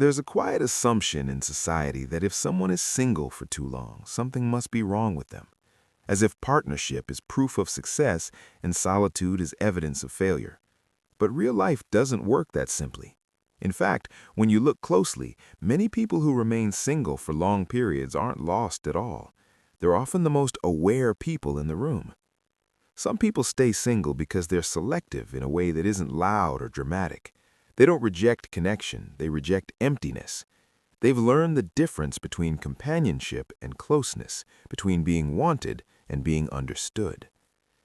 There's a quiet assumption in society that if someone is single for too long, something must be wrong with them, as if partnership is proof of success and solitude is evidence of failure. But real life doesn't work that simply. In fact, when you look closely, many people who remain single for long periods aren't lost at all. They're often the most aware people in the room. Some people stay single because they're selective in a way that isn't loud or dramatic. They don't reject connection, they reject emptiness. They've learned the difference between companionship and closeness, between being wanted and being understood.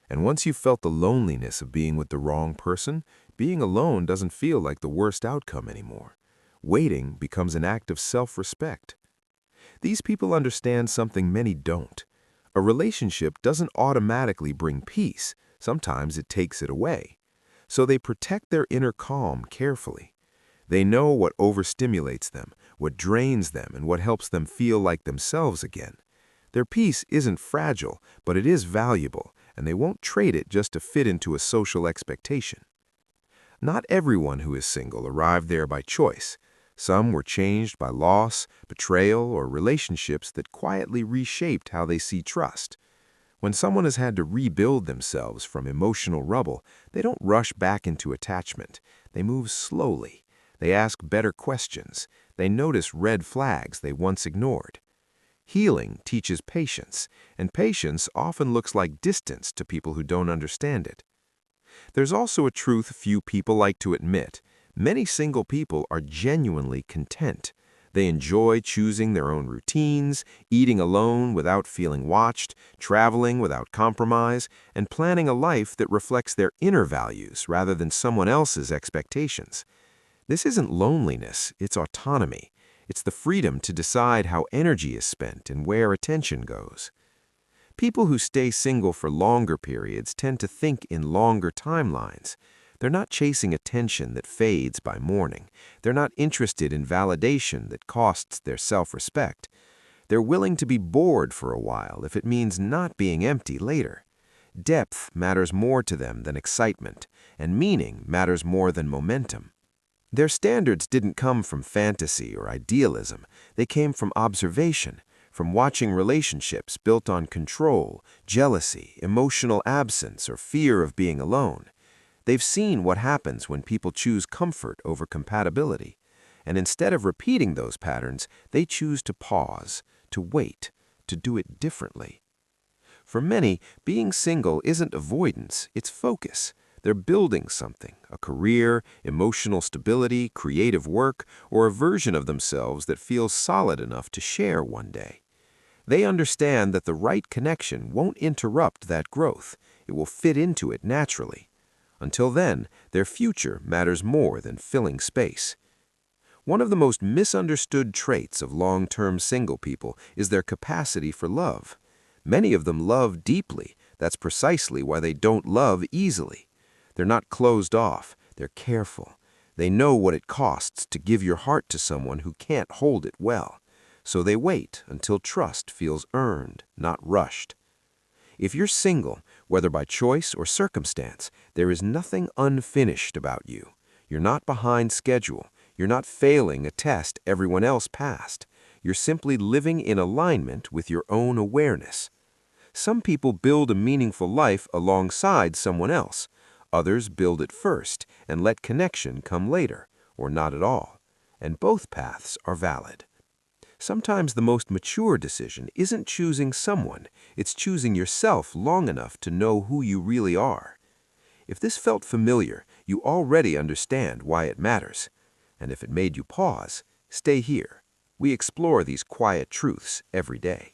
And once you've felt the loneliness of being with the wrong person, being alone doesn't feel like the worst outcome anymore. Waiting becomes an act of self-respect. These people understand something many don't. A relationship doesn't automatically bring peace. Sometimes it takes it away. So they protect their inner calm carefully. They know what overstimulates them, what drains them, and what helps them feel like themselves again. Their peace isn't fragile, but it is valuable, and they won't trade it just to fit into a social expectation. Not everyone who is single arrived there by choice. Some were changed by loss, betrayal, or relationships that quietly reshaped how they see trust. When someone has had to rebuild themselves from emotional rubble, they don't rush back into attachment. They move slowly. They ask better questions. They notice red flags they once ignored. Healing teaches patience, and patience often looks like distance to people who don't understand it. There's also a truth few people like to admit. Many single people are genuinely content. They enjoy choosing their own routines, eating alone without feeling watched, traveling without compromise, and planning a life that reflects their inner values rather than someone else's expectations. This isn't loneliness, it's autonomy. It's the freedom to decide how energy is spent and where attention goes. People who stay single for longer periods tend to think in longer timelines. They're not chasing attention that fades by morning. They're not interested in validation that costs their self-respect. They're willing to be bored for a while if it means not being empty later. Depth matters more to them than excitement, and meaning matters more than momentum. Their standards didn't come from fantasy or idealism. They came from observation, from watching relationships built on control, jealousy, emotional absence, or fear of being alone. They've seen what happens when people choose comfort over compatibility. And instead of repeating those patterns, they choose to pause, to wait, to do it differently. For many, being single isn't avoidance, it's focus. They're building something, a career, emotional stability, creative work, or a version of themselves that feels solid enough to share one day. They understand that the right connection won't interrupt that growth. It will fit into it naturally. Until then, their future matters more than filling space. One of the most misunderstood traits of long-term single people is their capacity for love. Many of them love deeply. That's precisely why they don't love easily. They're not closed off. They're careful. They know what it costs to give your heart to someone who can't hold it well. So they wait until trust feels earned, not rushed. If you're single, whether by choice or circumstance, there is nothing unfinished about you. You're not behind schedule. You're not failing a test everyone else passed. You're simply living in alignment with your own awareness. Some people build a meaningful life alongside someone else. Others build it first and let connection come later, or not at all. And both paths are valid. Sometimes the most mature decision isn't choosing someone, it's choosing yourself long enough to know who you really are. If this felt familiar, you already understand why it matters. And if it made you pause, stay here. We explore these quiet truths every day.